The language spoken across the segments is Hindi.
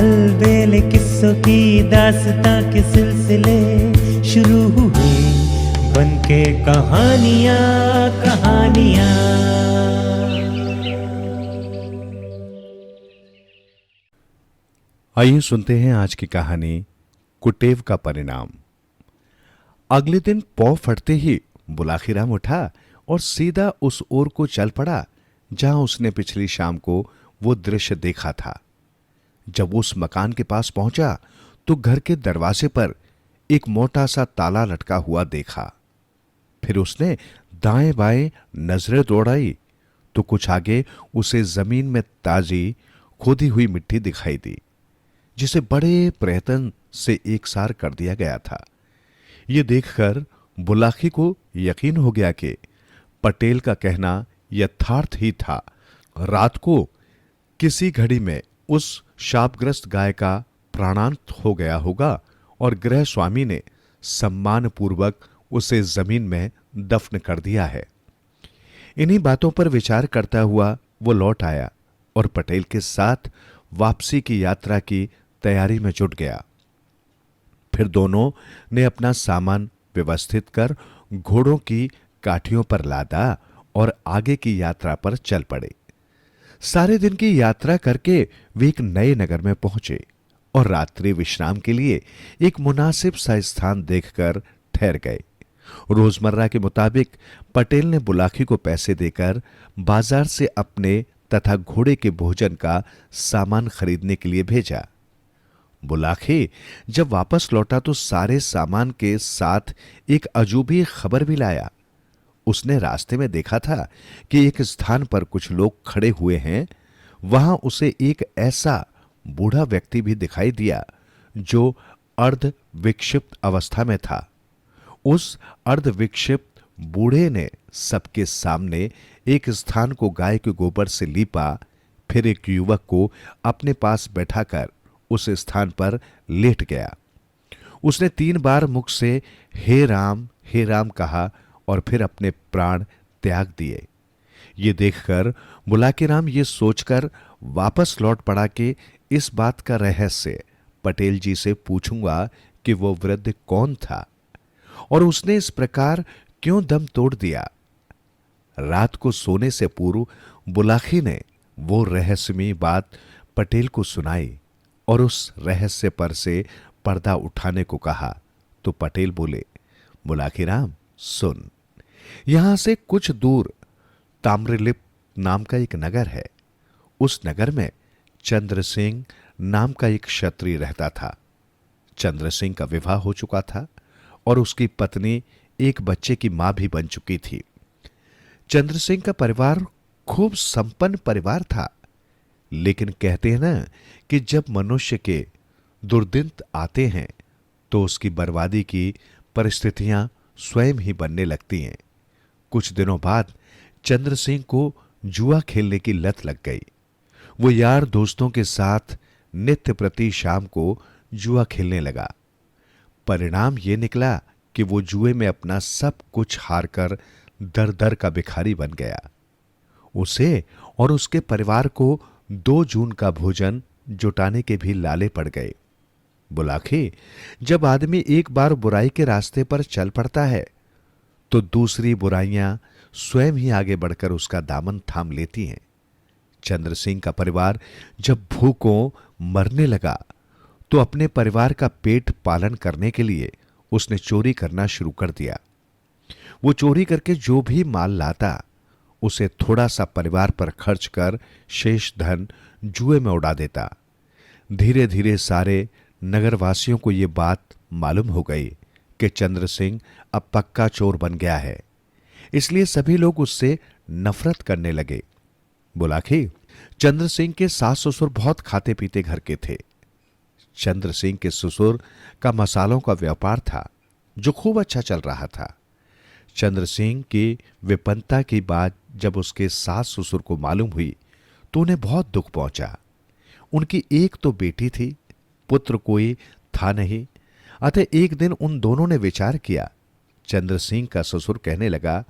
अलबेले किस्सों की दास्तां के सिलसिले शुरू हुए, बनके कहानियां कहानियां। आइए सुनते हैं आज की कहानी कुटेव का परिणाम। अगले दिन पौ फटते ही बुलाखीराम उठा और सीधा उस ओर को चल पड़ा जहां उसने पिछली शाम को वो दृश्य देखा था। जब उस मकान के पास पहुंचा तो घर के दरवाजे पर एक मोटा सा ताला लटका हुआ देखा। फिर उसने दाएं बाएं नजरें दौड़ाई तो कुछ आगे उसे जमीन में ताजी खोदी हुई मिट्टी दिखाई दी, जिसे बड़े प्रयत्न से एकसार कर दिया गया था। यह देखकर बुलाखी को यकीन हो गया कि पटेल का कहना यथार्थ ही था। रात को किसी घड़ी में उस शापग्रस्त गाय का प्राणांत हो गया होगा और गृह स्वामी ने सम्मानपूर्वक उसे जमीन में दफन कर दिया है। इन्हीं बातों पर विचार करता हुआ वो लौट आया और पटेल के साथ वापसी की यात्रा की तैयारी में जुट गया। फिर दोनों ने अपना सामान व्यवस्थित कर घोड़ों की काठियों पर लादा और आगे की यात्रा पर चल पड़े। सारे दिन की यात्रा करके वे एक नए नगर में पहुंचे और रात्रि विश्राम के लिए एक मुनासिब सा स्थान देखकर ठहर गए। रोजमर्रा के मुताबिक पटेल ने बुलाखी को पैसे देकर बाजार से अपने तथा घोड़े के भोजन का सामान खरीदने के लिए भेजा। बुलाखी जब वापस लौटा तो सारे सामान के साथ एक अजूबी खबर भी लाया। उसने रास्ते में देखा था कि एक स्थान पर कुछ लोग खड़े हुए हैं। वहां उसे एक ऐसा बूढ़ा व्यक्ति भी दिखाई दिया जो अर्ध विक्षिप्त अवस्था में था। उस अर्ध विक्षिप्त बूढ़े ने सबके सामने एक स्थान को गाय के गोबर से लीपा, फिर एक युवक को अपने पास बैठाकर उस स्थान पर लेट गया। उसने 3 बार मुख से हे राम कहा और फिर अपने प्राण त्याग दिए। ये देखकर बुलाकीराम ये सोचकर वापस लौट पड़ा कि इस बात का रहस्य पटेल जी से पूछूंगा कि वो वृद्ध कौन था और उसने इस प्रकार क्यों दम तोड़ दिया। रात को सोने से पूर्व बुलाखी ने वो रहस्यमयी बात पटेल को सुनाई और उस रहस्य पर से पर्दा उठाने को कहा तो पटेल बोले, बुलाकीराम सुन, यहां से कुछ दूर ताम्रलिप्त नाम का एक नगर है। उस नगर में चंद्र सिंह नाम का एक क्षत्रिय रहता था। चंद्र सिंह का विवाह हो चुका था और उसकी पत्नी एक बच्चे की मां भी बन चुकी थी। चंद्र सिंह का परिवार खूब संपन्न परिवार था, लेकिन कहते हैं ना कि जब मनुष्य के दुर्दिन आते हैं तो उसकी बर्बादी की परिस्थितियां स्वयं ही बनने लगती हैं। कुछ दिनों बाद चंद्र सिंह को जुआ खेलने की लत लग गई। वो यार दोस्तों के साथ नित्य प्रति शाम को जुआ खेलने लगा। परिणाम ये निकला कि वो जुए में अपना सब कुछ हारकर दर दर का भिखारी बन गया। उसे और उसके परिवार को 2 जून का भोजन जुटाने के भी लाले पड़ गए। बुलाखी, जब आदमी एक बार बुराई के रास्ते पर चल पड़ता है तो दूसरी बुराइयां स्वयं ही आगे बढ़कर उसका दामन थाम लेती हैं। चंद्र सिंह का परिवार जब भूखों मरने लगा तो अपने परिवार का पेट पालन करने के लिए उसने चोरी करना शुरू कर दिया। वो चोरी करके जो भी माल लाता उसे थोड़ा सा परिवार पर खर्च कर शेष धन जुए में उड़ा देता। धीरे धीरे सारे नगरवासियों को ये बात मालूम हो गई कि चंद्र सिंह अब पक्का चोर बन गया है, इसलिए सभी लोग उससे नफरत करने लगे। बुलाखी, चंद्र सिंह के सास ससुर बहुत खाते पीते घर के थे। चंद्र सिंह के ससुर का मसालों का व्यापार था जो खूब अच्छा चल रहा था। चंद्र सिंह की विपन्नता की बात जब उसके सास ससुर को मालूम हुई तो उन्हें बहुत दुख पहुंचा। उनकी एक तो बेटी थी, पुत्र कोई था नहीं। अतः एक दिन उन दोनों ने विचार किया। चंद्र सिंह का ससुर कहने लगा,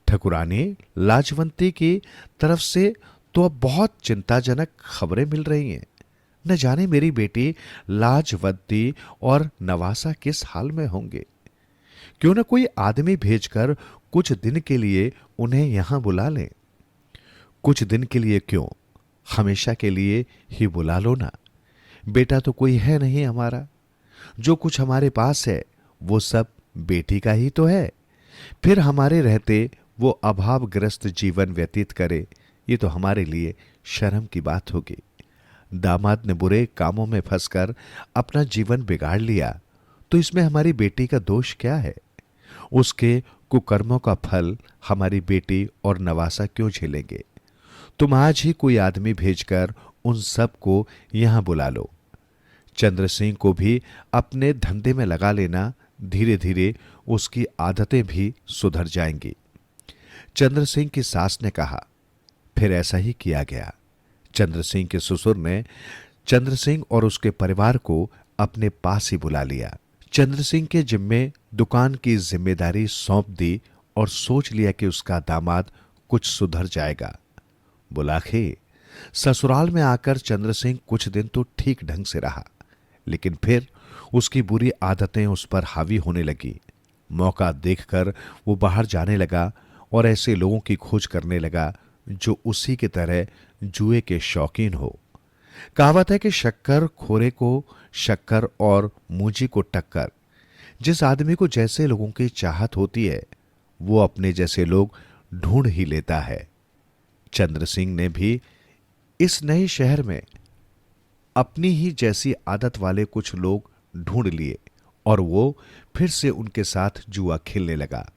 ठकुरानी, लाजवंती की तरफ से तो अब बहुत चिंताजनक खबरें मिल रही हैं। न जाने मेरी बेटी लाजवंती और नवासा किस हाल में होंगे। क्यों न कोई आदमी भेजकर कुछ दिन के लिए उन्हें यहां बुला लें। कुछ दिन के लिए क्यों, हमेशा के लिए ही बुला लो ना। बेटा तो कोई है नहीं हमारा, जो कुछ हमारे पास है वो सब बेटी का ही तो है। फिर हमारे रहते वो अभावग्रस्त जीवन व्यतीत करे, ये तो हमारे लिए शर्म की बात होगी। दामाद ने बुरे कामों में फंसकर अपना जीवन बिगाड़ लिया, तो इसमें हमारी बेटी का दोष क्या है? उसके कुकर्मों का फल हमारी बेटी और नवासा क्यों झेलेंगे? तुम आज ही कोई आदमी भेजकर उन सब को यहां बुला लो। चंद्र सिंह को भी अपने धंधे में लगा लेना, धीरे धीरे उसकी आदतें भी सुधर जाएंगी। चंद्र सिंह की सास ने कहा। फिर ऐसा ही किया गया। चंद्र सिंह के ससुर ने चंद्र सिंह और उसके परिवार को अपने पास ही बुला लिया। चंद्र सिंह के जिम्मे दुकान की जिम्मेदारी सौंप दी और सोच लिया कि उसका दामाद कुछ सुधर जाएगा। बुलाखे ससुराल में आकर चंद्र सिंह कुछ दिन तो ठीक ढंग से रहा, लेकिन फिर उसकी बुरी आदतें उस पर हावी होने लगी। मौका देखकर वो बाहर जाने लगा और ऐसे लोगों की खोज करने लगा जो उसी की तरह जुए के शौकीन हो। कहावत है कि शक्कर खोरे को शक्कर और मूंजी को टक्कर। जिस आदमी को जैसे लोगों की चाहत होती है, वो अपने जैसे लोग ढूंढ ही लेता है। चंद्र सिंह ने भी इस नए शहर में अपनी ही जैसी आदत वाले कुछ लोग ढूंढ लिए और वो फिर से उनके साथ जुआ खेलने लगा।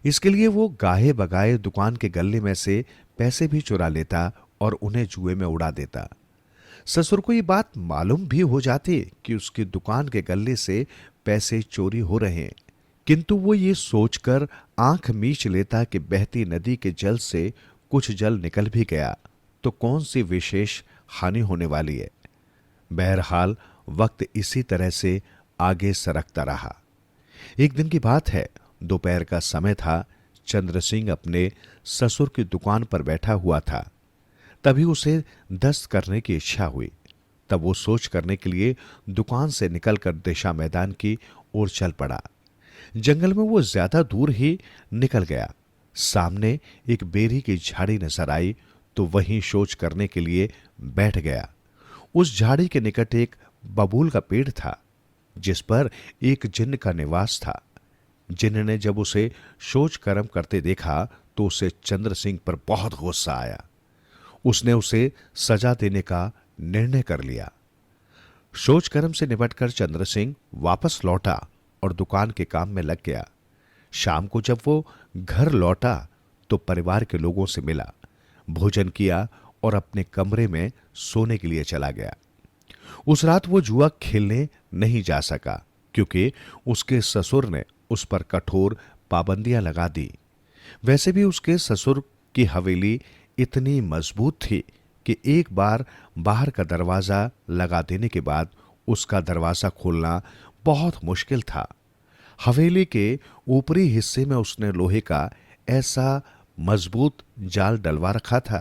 इसके लिए वो गाहे बगाए दुकान के गल्ले में से पैसे भी चुरा लेता और उन्हें जुए में उड़ा देता। ससुर को ये बात मालूम भी हो जाती कि उसकी दुकान के गल्ले से पैसे चोरी हो रहे हैं, किंतु वो ये सोचकर आंख मीच लेता कि बहती नदी के जल से कुछ जल निकल भी गया तो कौन सी विशेष हानि होने वाली है। बहरहाल वक्त इसी तरह से आगे सरकता रहा। एक दिन की बात है, दोपहर का समय था। चंद्र सिंह अपने ससुर की दुकान पर बैठा हुआ था। तभी उसे दस्त करने की इच्छा हुई। तब वो सोच करने के लिए दुकान से निकलकर दिशा मैदान की ओर चल पड़ा। जंगल में वो ज्यादा दूर ही निकल गया। सामने एक बेरी की झाड़ी नजर आई तो वहीं शौच करने के लिए बैठ गया। उस झाड़ी के निकट एक बबूल का पेड़ था, जिस पर एक जिन्न का निवास था। जिन्न ने जब उसे शौच कर्म करते देखा तो उसे चंद्र सिंह पर बहुत गुस्सा आया। उसने उसे सजा देने का निर्णय कर लिया। शौच कर्म से निपटकर चंद्र सिंह वापस लौटा और दुकान के काम में लग गया। शाम को जब वो घर लौटा तो परिवार के लोगों से मिला, भोजन किया और अपने कमरे में सोने के लिए चला गया। उस रात वो जुआ खेलने नहीं जा सका क्योंकि उसके ससुर ने उस पर कठोर पाबंदियां लगा दी। वैसे भी उसके ससुर की हवेली इतनी मजबूत थी कि एक बार बाहर का दरवाजा लगा देने के बाद उसका दरवाजा खोलना बहुत मुश्किल था। हवेली के ऊपरी हिस्से में उसने लोहे का ऐसा मजबूत जाल डलवा रखा था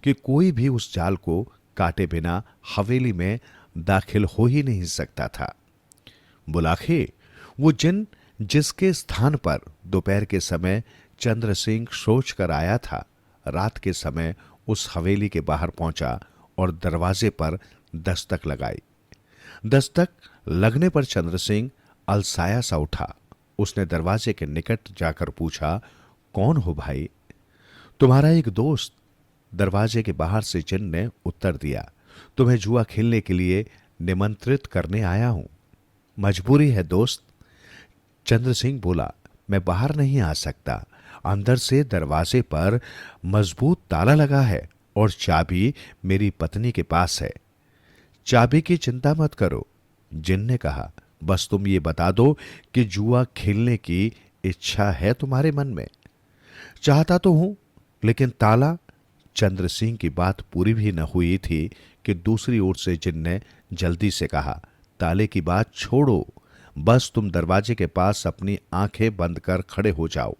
कि कोई भी उस जाल को काटे बिना हवेली में दाखिल हो ही नहीं सकता था। बुलाखे वो जिन जिसके स्थान पर दोपहर के समय चंद्र सिंह सोच कर आया था, रात के समय उस हवेली के बाहर पहुंचा और दरवाजे पर दस्तक लगाई। दस्तक लगने पर चंद्र सिंह अलसाया सा उठा। उसने दरवाजे के निकट जाकर पूछा, कौन हो भाई? तुम्हारा एक दोस्त, दरवाजे के बाहर से जिन्न ने उत्तर दिया। तुम्हें जुआ खेलने के लिए निमंत्रित करने आया हूं। मजबूरी है दोस्त, चंद्र सिंह बोला। मैं बाहर नहीं आ सकता। अंदर से दरवाजे पर मजबूत ताला लगा है और चाबी मेरी पत्नी के पास है। चाबी की चिंता मत करो, जिन्न ने कहा। बस तुम ये बता दो कि जुआ खेलने की इच्छा है तुम्हारे मन में। चाहता तो हूं, लेकिन ताला। चंद्र सिंह की बात पूरी भी न हुई थी कि दूसरी ओर से जिन्न ने जल्दी से कहा, ताले की बात छोड़ो, बस तुम दरवाजे के पास अपनी आंखें बंद कर खड़े हो जाओ।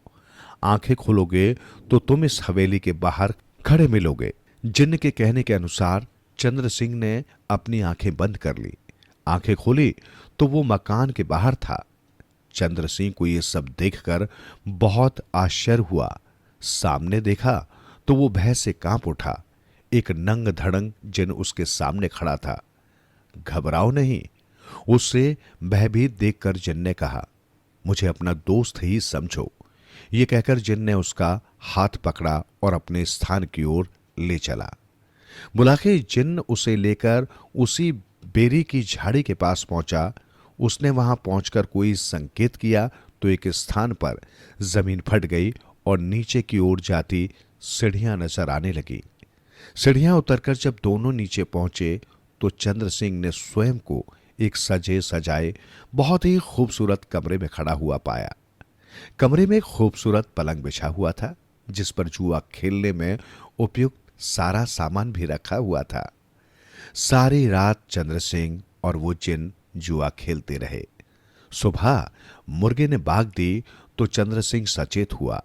आंखें खोलोगे तो तुम इस हवेली के बाहर खड़े मिलोगे। जिन्न के कहने के अनुसार चंद्र सिंह ने अपनी आंखें बंद कर ली। आंखें खोली तो वो मकान के बाहर था। चंद्र सिंह को ये सब देखकर बहुत आश्चर्य हुआ। सामने देखा तो वो भय से कांप उठा। एक नंग धड़ंग जिन उसके सामने खड़ा था। घबराओ नहीं, उससे भयभीत देखकर जिन ने कहा, मुझे अपना दोस्त ही समझो। ये कहकर जिन ने उसका हाथ पकड़ा और अपने स्थान की ओर ले चला। बुलाखे जिन उसे लेकर उसी बेरी की झाड़ी के पास पहुंचा। उसने वहां पहुंचकर कोई संकेत किया तो एक स्थान पर जमीन फट गई और नीचे की ओर जाती सीढ़ियां नजर आने लगी। सीढ़ियां उतरकर जब दोनों नीचे पहुंचे तो चंद्र सिंह ने स्वयं को एक सजे सजाए बहुत ही खूबसूरत कमरे में खड़ा हुआ पाया। कमरे में एक खूबसूरत पलंग बिछा हुआ था, जिस पर जुआ खेलने में उपयुक्त सारा सामान भी रखा हुआ था। सारी रात चंद्र सिंह और वो जिन जुआ खेलते रहे। सुबह मुर्गे ने बाग दी तो चंद्र सिंह सचेत हुआ।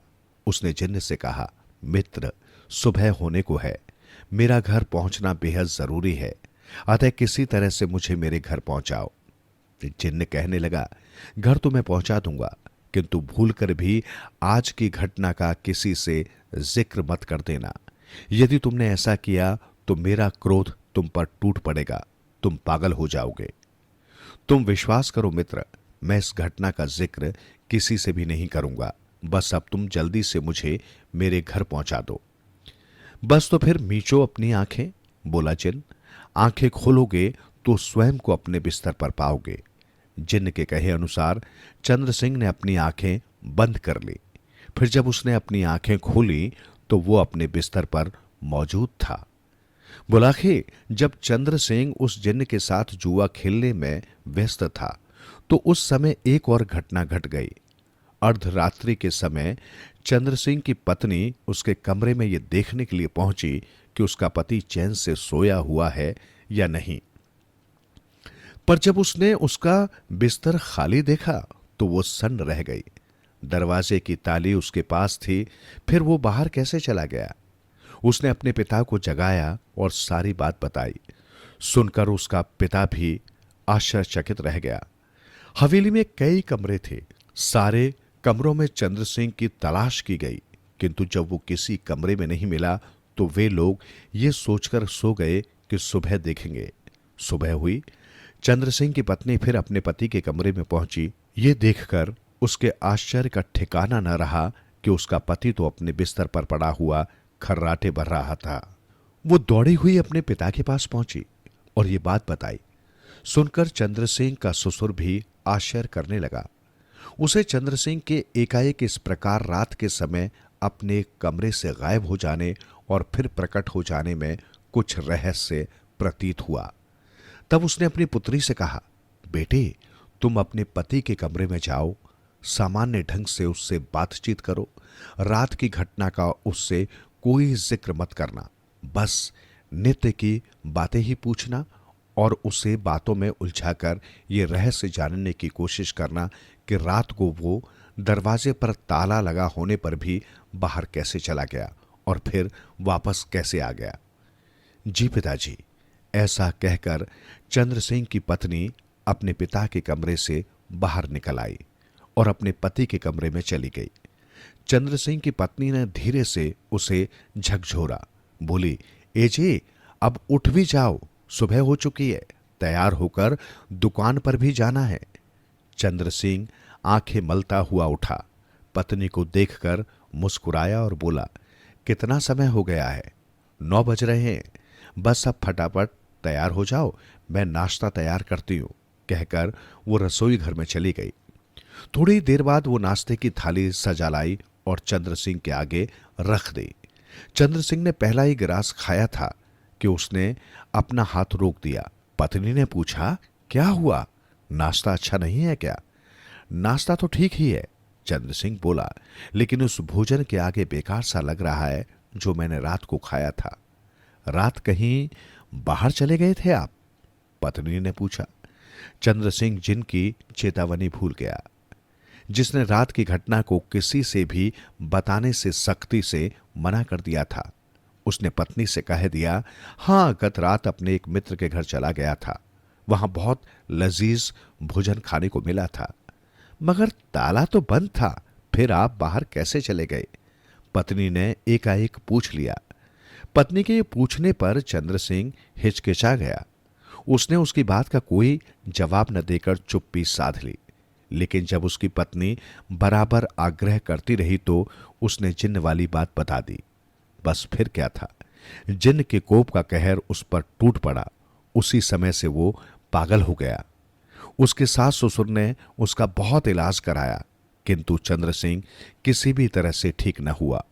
उसने जिन्न से कहा, मित्र, सुबह होने को है, मेरा घर पहुंचना बेहद जरूरी है, अतः किसी तरह से मुझे मेरे घर पहुंचाओ। जिन्न कहने लगा, घर तो मैं पहुंचा दूंगा, किंतु भूलकर भी आज की घटना का किसी से जिक्र मत कर देना। यदि तुमने ऐसा किया तो मेरा क्रोध तुम पर टूट पड़ेगा, तुम पागल हो जाओगे। तुम विश्वास करो मित्र, मैं इस घटना का जिक्र किसी से भी नहीं करूंगा। बस अब तुम जल्दी से मुझे मेरे घर पहुंचा दो। बस तो फिर मीचो अपनी आंखें, बोला जिन। आंखें खोलोगे तो स्वयं को अपने बिस्तर पर पाओगे। जिन के कहे अनुसार चंद्र सिंह ने अपनी आंखें बंद कर ली। फिर जब उसने अपनी आंखें खोली तो वो अपने बिस्तर पर मौजूद था। बुलाखे जब चंद्र सिंह उस जिन्न के साथ जुआ खेलने में व्यस्त था तो उस समय एक और घटना घट गई। अर्धरात्रि के समय चंद्र सिंह की पत्नी उसके कमरे में यह देखने के लिए पहुंची कि उसका पति चैन से सोया हुआ है या नहीं। पर जब उसने उसका बिस्तर खाली देखा तो वो सन्न रह गई। दरवाजे की ताली उसके पास थी, फिर वो बाहर कैसे चला गया? उसने अपने पिता को जगाया और सारी बात बताई। सुनकर उसका पिता भी आश्चर्यचकित रह गया। हवेली में कई कमरे थे। सारे कमरों में चंद्र सिंह की तलाश की गई, किंतु जब वो किसी कमरे में नहीं मिला तो वे लोग ये सोचकर सो गए कि सुबह देखेंगे। सुबह हुई। चंद्र सिंह की पत्नी फिर अपने पति के कमरे में पहुंची। ये देखकर उसके आश्चर्य का ठिकाना न रहा कि उसका पति तो अपने बिस्तर पर पड़ा हुआ खर्राटे भर रहा था। वो दौड़ी हुई अपने पिता के पास पहुंची और ये बात बताई। सुनकर चंद्र सिंह का ससुर भी आश्चर्य करने लगा। उसे चंद्र सिंह के एकाएक इस प्रकार रात के समय अपने कमरे से गायब हो जाने और फिर प्रकट हो जाने में कुछ रहस्य प्रतीत हुआ। तब उसने अपनी पुत्री से कहा, बेटे, तुम अपने पति के कमरे में जाओ, सामान्य ढंग से उससे बातचीत करो। रात की घटना का उससे कोई जिक्र मत करना, बस नित्य की बातें ही पूछना और उसे बातों में उलझाकर ये रहस्य जानने की कोशिश करना कि रात को वो दरवाजे पर ताला लगा होने पर भी बाहर कैसे चला गया और फिर वापस कैसे आ गया। जी पिताजी, ऐसा कहकर चंद्र सिंह की पत्नी अपने पिता के कमरे से बाहर निकल आई और अपने पति के कमरे में चली गई। चंद्र सिंह की पत्नी ने धीरे से उसे झकझोरा, बोली, एजे, अब उठ भी जाओ, सुबह हो चुकी है, तैयार होकर दुकान पर भी जाना है। चंद्र सिंह आंखें मलता हुआ उठा, पत्नी को देखकर मुस्कुराया और बोला, कितना समय हो गया है? 9 बज रहे हैं, बस अब फटाफट तैयार हो जाओ, मैं नाश्ता तैयार करती हूं, कहकर वो रसोई घर में चली गई। थोड़ी देर बाद वो नाश्ते की थाली सजा लाई और चंद्र सिंह के आगे रख दी। चंद्र सिंह ने पहला ही गिलास खाया था कि उसने अपना हाथ रोक दिया। पत्नी ने पूछा, क्या हुआ? नाश्ता अच्छा नहीं है क्या? नाश्ता तो ठीक ही है, चंद्र सिंह बोला, लेकिन उस भोजन के आगे बेकार सा लग रहा है जो मैंने रात को खाया था। रात कहीं बाहर चले गए थे आप? पत्नी ने पूछा। चंद्र सिंह जिनकी चेतावनी भूल गया, जिसने रात की घटना को किसी से भी बताने से सख्ती से मना कर दिया था, उसने पत्नी से कह दिया, हाँ, गत रात अपने एक मित्र के घर चला गया था। वहां बहुत लजीज भोजन खाने को मिला था, मगर ताला तो बंद था। फिर आप बाहर कैसे चले गए? पत्नी ने एकाएक पूछ लिया। पत्नी के ये पूछने पर चंद्र सिंह हिचकिचा गया। उसने उसकी बात का कोई जवाब न देकर चुप्पी साध ली। लेकिन जब उसकी पत्नी बराबर आग्रह करती रही तो उसने जिन्न वाली बात बता दी। बस फिर क्या था, जिन्न के कोप का कहर उस पर टूट पड़ा। उसी समय से वो पागल हो गया। उसके सास ससुर ने उसका बहुत इलाज कराया, किंतु चंद्र सिंह किसी भी तरह से ठीक न हुआ।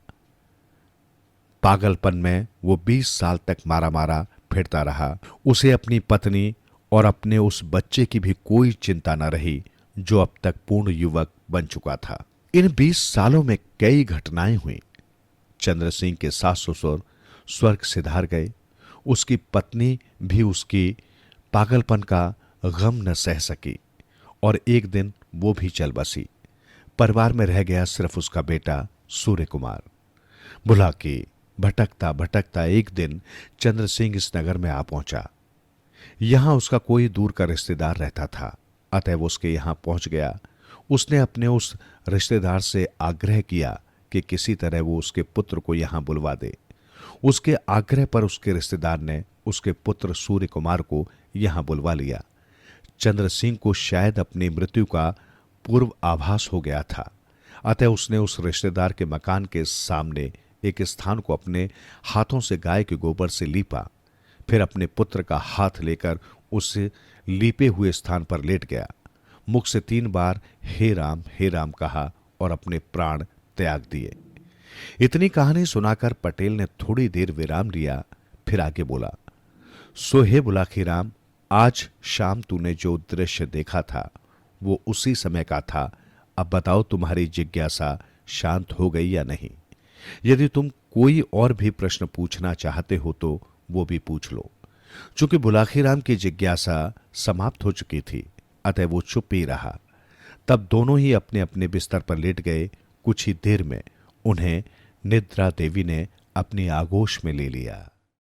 पागलपन में वो 20 साल तक मारा मारा फिरता रहा। उसे अपनी पत्नी और अपने उस बच्चे की भी कोई चिंता न रही जो अब तक पूर्ण युवक बन चुका था। इन 20 सालों में कई घटनाएं हुई। चंद्र सिंह के सास ससुर स्वर्ग सिधार गए। उसकी पत्नी भी उसकी पागलपन का गम न सह सकी और एक दिन वो भी चल बसी। परिवार में रह गया सिर्फ उसका बेटा सूर्य कुमार। बुलाकी भटकता भटकता एक दिन चंद्र सिंह इस नगर में आ पहुंचा। यहां उसका कोई दूर का रिश्तेदार रहता था, अतः वो उसके यहां पहुंच गया। उसने अपने उस रिश्तेदार से आग्रह किया कि किसी तरह वो उसके पुत्र को यहां बुलवा दे। उसके आग्रह पर उसके रिश्तेदार ने उसके पुत्र सूर्य कुमार को यहां बुलवा लिया। चंद्र सिंह को शायद अपनी मृत्यु का पूर्व आभास हो गया था, अतः उसने उस रिश्तेदार के मकान के सामने एक स्थान को अपने हाथों से गाय के गोबर से लीपा। फिर अपने पुत्र का हाथ लेकर उस लीपे हुए स्थान पर लेट गया। मुख से 3 बार हे राम कहा और अपने प्राण त्याग दिए। इतनी कहानी सुनाकर पटेल ने थोड़ी देर विराम लिया, फिर आगे बोला, सो हे बुलाकी राम, आज शाम तूने जो दृश्य देखा था वो उसी समय का था। अब बताओ तुम्हारी जिज्ञासा शांत हो गई या नहीं? यदि तुम कोई और भी प्रश्न पूछना चाहते हो तो वो भी पूछ लो। चूंकि बुलाकी राम की जिज्ञासा समाप्त हो चुकी थी, अतः वो चुप ही रहा। तब दोनों ही अपने अपने बिस्तर पर लेट गए। कुछ ही देर में उन्हें निद्रा देवी ने अपनी आगोश में ले लिया।